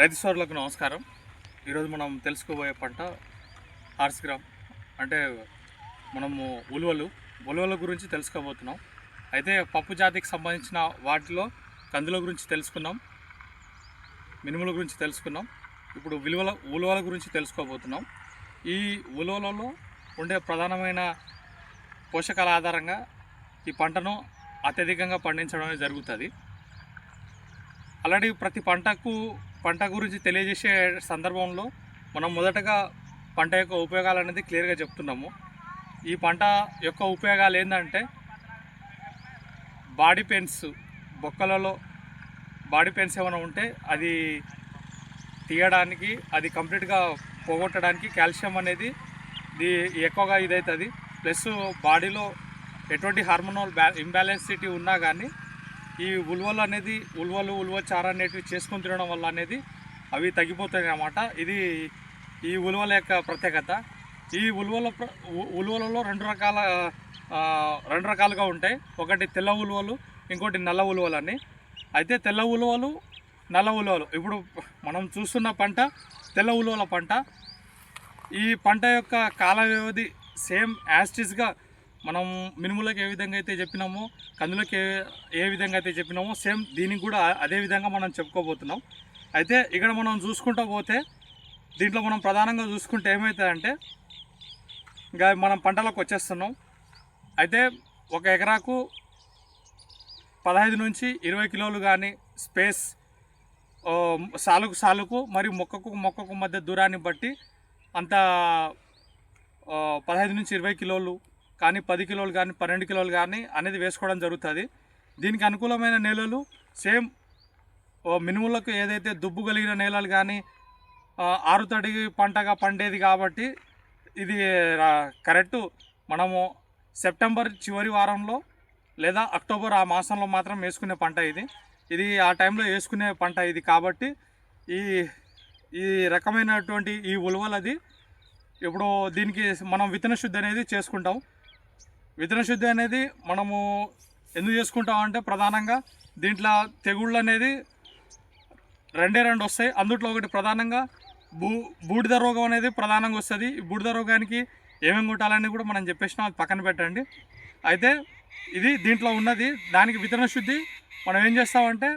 రైతు సోదరులకు నమస్కారం. ఈరోజు మనం తెలుసుకోబోయే పంట హార్స్ గ్రామ్, అంటే మనము ఉలువల గురించి తెలుసుకోబోతున్నాం. అయితే పప్పు జాతికి సంబంధించిన వాటిలో కందుల గురించి తెలుసుకున్నాం, మినుముల గురించి తెలుసుకున్నాం. ఇప్పుడు ఉలువల గురించి తెలుసుకోబోతున్నాం. ఈ ఉలువలలో ఉండే ప్రధానమైన పోషకాల ఆధారంగా ఈ పంటను అత్యధికంగా పండించడం జరుగుతుంది. ఆల్రెడీ ప్రతి పంట గురించి తెలియజేసే సందర్భంలో మనం మొదటగా పంట యొక్క ఉపయోగాలు అనేది క్లియర్గా చెప్తున్నాము. ఈ పంట యొక్క ఉపయోగాలు ఏంటంటే బాడీ పెయిన్స్, బొక్కలలో బాడీ పెయిన్స్ ఏమైనా ఉంటే అది తీయడానికి, అది కంప్లీట్గా పోగొట్టడానికి కాల్షియం అనేది ఎక్కువగా ఇదవుతుంది. ప్లస్ బాడీలో ఎటువంటి హార్మోనల్ ఇంబ్యాలెన్సిటీ ఉన్నా కానీ ఈ ఉలువ చార అనేటివి చేసుకొని తినడం వల్ల అనేది అవి తగ్గిపోతాయి అన్నమాట. ఇది ఈ ఉలువల యొక్క ప్రత్యేకత. ఈ ఉలువలలో రెండు రకాలుగా ఉంటాయి. ఒకటి తెల్ల ఉలువలు, ఇంకోటి నల్ల ఉలువలు అని. అయితే తెల్ల ఉలువలు, నల్ల ఉలువలు, ఇప్పుడు మనం చూస్తున్న పంట తెల్ల ఉలువల పంట. ఈ పంట యొక్క కాల వ్యవధి సేమ్ యాస్టిస్గా మనం మినుములకు ఏ విధంగా అయితే చెప్పినామో, కందులకు ఏ విధంగా అయితే చెప్పినామో, సేమ్ దీనికి కూడా అదే విధంగా మనం చెప్పుకోబోతున్నాం. అయితే ఇక్కడ మనం చూసుకుంటూ పోతే దీంట్లో మనం ప్రధానంగా చూసుకుంటే ఏమవుతుందంటే, ఇంకా మనం పంటలకు వచ్చేస్తున్నాం. అయితే ఒక ఎకరాకు 15 నుంచి 20 కిలోలు కానీ స్పేస్, సాలుకు మరియు మొక్కకు మధ్య దూరాన్ని బట్టి అంత 15 నుంచి 20 కిలోలు కానీ, 10 కిలోలు కానీ, 12 కిలోలు కానీ అనేది వేసుకోవడం జరుగుతుంది. దీనికి అనుకూలమైన నేలలు సేమ్ మినుములకు ఏదైతే దుబ్బు కలిగిన నేలలు కానీ, ఆరుతడి పంటగా పండేది కాబట్టి ఇది కరెక్టు మనము సెప్టెంబర్ చివరి వారంలో లేదా అక్టోబర్ ఆ మాసంలో మాత్రం వేసుకునే పంట ఇది ఆ టైంలో వేసుకునే పంట ఇది. కాబట్టి ఈ రకమైనటువంటి ఈ ఉలువలది ఇప్పుడు దీనికి మనం విత్తన శుద్ధి అనేది చేసుకుంటాం. విత్తన శుద్ధి అనేది మనము ఎందుకు చేసుకుంటాం అంటే, ప్రధానంగా దీంట్లో తెగుళ్ళు అనేది రెండు వస్తాయి. అందుట్లో ఒకటి ప్రధానంగా బూడిద రోగం అనేది ప్రధానంగా వస్తుంది. ఈ బూడిద రోగానికి ఏమేమి కొట్టాలని కూడా మనం చెప్పేసినాం, అది పక్కన పెట్టండి. అయితే ఇది దీంట్లో ఉన్నది. దానికి విత్తన శుద్ధి మనం ఏం చేస్తామంటే,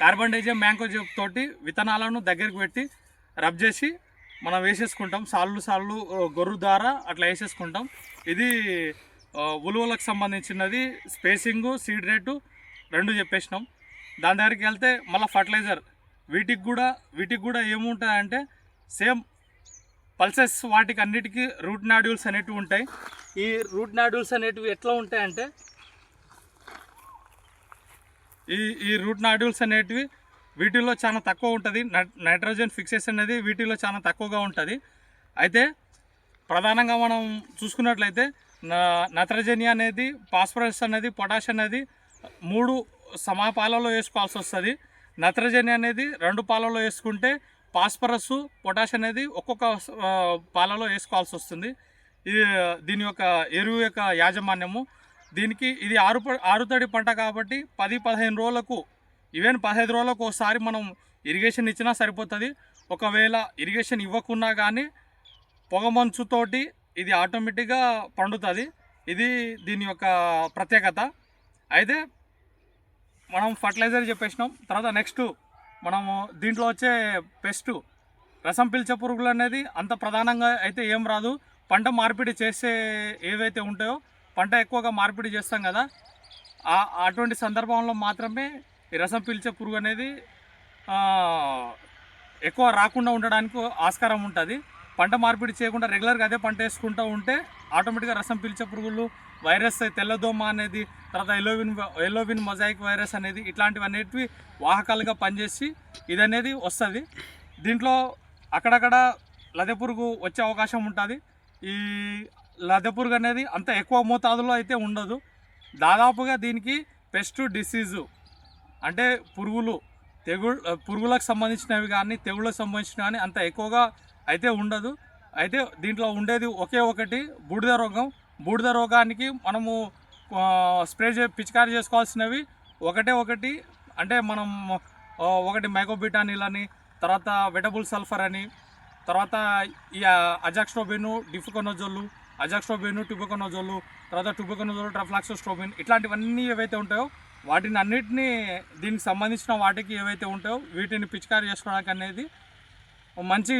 కార్బన్ డైజియం మ్యాంకోజెబ్ తోటి విత్తనాలను దగ్గరికి పెట్టి రబ్ చేసి మనం వేసేసుకుంటాం. సాళ్ళు గొర్రు ద్వారా అట్లా వేసేసుకుంటాం. ఇది ఉలువలకు సంబంధించినది. స్పేసింగు, సీడ్ రేటు రెండు చెప్పేసినాం. దాని దగ్గరికి వెళ్తే మళ్ళీ ఫర్టిలైజర్, వీటికి కూడా ఏముంటుందంటే సేమ్ పల్సెస్, వాటికి అన్నిటికీ రూట్ నాడ్యూల్స్ అనేటివి ఉంటాయి. ఈ రూట్ నాడ్యూల్స్ అనేటివి ఎట్లా ఉంటాయంటే, ఈ రూట్ నాడ్యూల్స్ అనేటివి వీటిల్లో చాలా తక్కువ ఉంటుంది. నైట్రోజన్ ఫిక్సేషన్ అనేది వీటిలో చాలా తక్కువగా ఉంటుంది. అయితే ప్రధానంగా మనం చూసుకున్నట్లయితే నత్రజని అనేది, ఫాస్ఫరస్ అనేది, పొటాష్ అనేది 3 సమపాలలో వేసుకోవాల్సి వస్తుంది. నత్రజని అనేది 2 పాలలో వేసుకుంటే, ఫాస్ఫరస్, పొటాష్ అనేది ఒక్కొక్క పాలలో వేసుకోవాల్సి వస్తుంది. దీని యొక్క ఎరువు యొక్క యాజమాన్యము దీనికి ఇది ఆరుతడి పంట కాబట్టి 10-15 రోజులకు, ఈవెన్ 15 రోజులకు ఒకసారి మనం ఇరిగేషన్ ఇచ్చినా సరిపోతుంది. ఒకవేళ ఇరిగేషన్ ఇవ్వకున్నా కానీ పొగమంచుతోటి ఇది ఆటోమేటిక్గా పండుతుంది. ఇది దీని యొక్క ప్రత్యేకత. అయితే మనం ఫర్టిలైజర్ చెప్పేసినాం. తర్వాత నెక్స్ట్ మనము దీంట్లో వచ్చే పెస్ట్, రసం పీల్చే పురుగులు అనేది అంత ప్రధానంగా అయితే ఏం రాదు. పంట మార్పిడి చేసే ఏవైతే ఉంటాయో, పంట ఎక్కువగా మార్పిడి చేస్తాం కదా, అటువంటి సందర్భంలో మాత్రమే ఈ రసం పీల్చే పురుగు అనేది ఎక్కువ రాకుండా ఉండడానికి ఆస్కారం ఉంటుంది. పంట మార్పిడి చేయకుండా రెగ్యులర్గా అదే పంట వేసుకుంటూ ఉంటే ఆటోమేటిక్గా రసం పీల్చే పురుగులు, వైరస్, తెల్లదోమ అనేది, తర్వాత ఎల్లోవిన్ మొజాయిక్ వైరస్ అనేది, ఇట్లాంటివి అనేటివి వాహకాలుగా పనిచేసి ఇది అనేది వస్తుంది. దీంట్లో అక్కడక్కడ లదె పురుగు వచ్చే అవకాశం ఉంటుంది. ఈ లదె పురుగు అనేది అంత ఎక్కువ మోతాదులో అయితే ఉండదు. దాదాపుగా దీనికి పెస్ట్ డిసీజు అంటే పురుగులకు సంబంధించినవి కానీ, తెగుళ్ళకు సంబంధించినవి కానీ అంత ఎక్కువగా అయితే ఉండదు. అయితే దీంట్లో ఉండేది ఒకే ఒకటి బూడిద రోగం. బూడిద రోగానికి మనము పిచికారీ చేసుకోవాల్సినవి ఒకటి, అంటే మనం ఒకటి మైకోబిటానిల్ అని, తర్వాత వెటబుల్ సల్ఫర్ అని, తర్వాత ఈ అజాక్స్ట్రోబిన్, డిఫుకొనజోల్, అజాక్స్ట్రోబిన్, ట్యూబోకొనజోల్, తర్వాత ట్యూబోకొనజోల్, ట్రఫ్లాక్సోస్ట్రోబిన్, ఇట్లాంటివన్నీ ఏవైతే ఉంటాయో వాటిని అన్నిటినీ దీనికి సంబంధించిన వాటికి ఏవైతే ఉంటాయో వీటిని పిచికారి చేసుకోవడానికి అనేది మంచి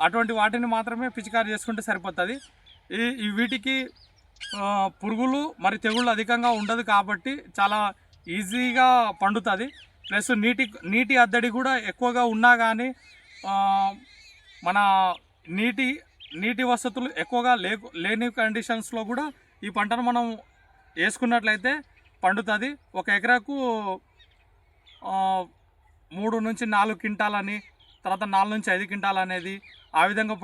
అటువంటి వాటిని మాత్రమే పిచికారి చేసుకుంటే సరిపోతుంది. ఈ వీటికి పురుగులు మరి తెగుళ్ళు అధికంగా ఉండదు కాబట్టి చాలా ఈజీగా పండుతుంది. ప్లస్ నీటి అద్దడి కూడా ఎక్కువగా ఉన్నా కానీ మన నీటి వసతులు ఎక్కువగా లేని కండిషన్స్లో కూడా ఈ పంటను మనం వేసుకున్నట్లయితే పండుతుంది. ఒక ఎకరాకు 3 నుంచి 4 క్వింటాలని, తర్వాత 4 నుంచి 5 క్వింటాల్ అనేది ఆ విధంగా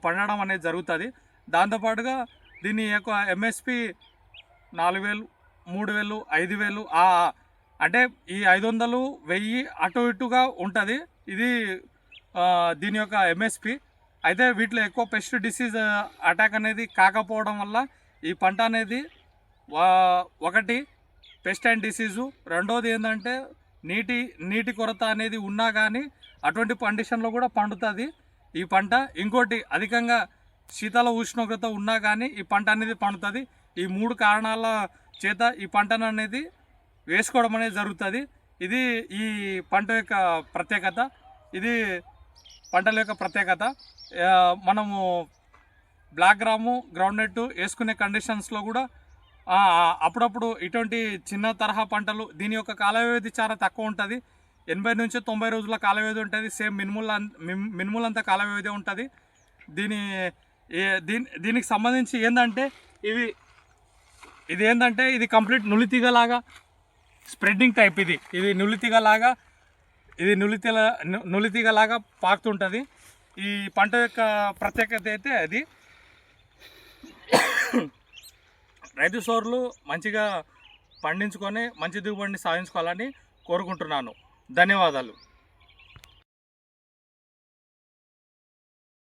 పండడం అనేది జరుగుతుంది. దాంతోపాటుగా దీని యొక్క ఎంఎస్పి 4000, 3000, 5000 అంటే ఈ 500, 1000 అటు ఇటుగా ఉంటుంది ఇది దీని యొక్క ఎంఎస్పి. అయితే వీటిలో ఎక్కువ పెస్ట్ డిసీజ్ అటాక్ అనేది కాకపోవడం వల్ల ఈ పంట అనేది ఒకటి పెస్ట్ అండ్ డిసీజు, రెండోది ఏంటంటే నీటి కొరత అనేది ఉన్నా కానీ అటువంటి కండిషన్లో కూడా పండుతుంది ఈ పంట. ఇంకోటి అధికంగా శీతల ఉష్ణోగ్రత ఉన్నా కానీ ఈ పంట అనేది పండుతుంది. ఈ 3 కారణాల చేత ఈ పంటను అనేది వేసుకోవడం అనేది జరుగుతుంది. ఇది ఈ పంట యొక్క ప్రత్యేకత. ఇది పంటల యొక్క ప్రత్యేకత. మనము బ్లాక్ గ్రాము, గ్రౌండ్నట్ వేసుకునే కండిషన్స్లో కూడా అప్పుడప్పుడు ఇటువంటి చిన్న తరహా పంటలు దీని యొక్క కాల వ్యవధి చాలా తక్కువ ఉంటుంది. 80 నుంచి 90 రోజుల కాల వ్యవధి ఉంటుంది. సేమ్ మినుముల్ అంత కాల వ్యవధి ఉంటుంది. దీనికి సంబంధించి ఏంటంటే ఇది కంప్లీట్ నులితీగలాగా స్ప్రెడ్డింగ్ టైప్. ఇది నులితీగలాగా పాకుతుంటుంది. ఈ పంట యొక్క ప్రత్యేకత అయితే అది. రైతు సోదరులు మంచిగా పండించుకొని మంచి దిగుబడిని సాధించుకోవాలని కోరుకుంటున్నాను. ధన్యవాదాలు.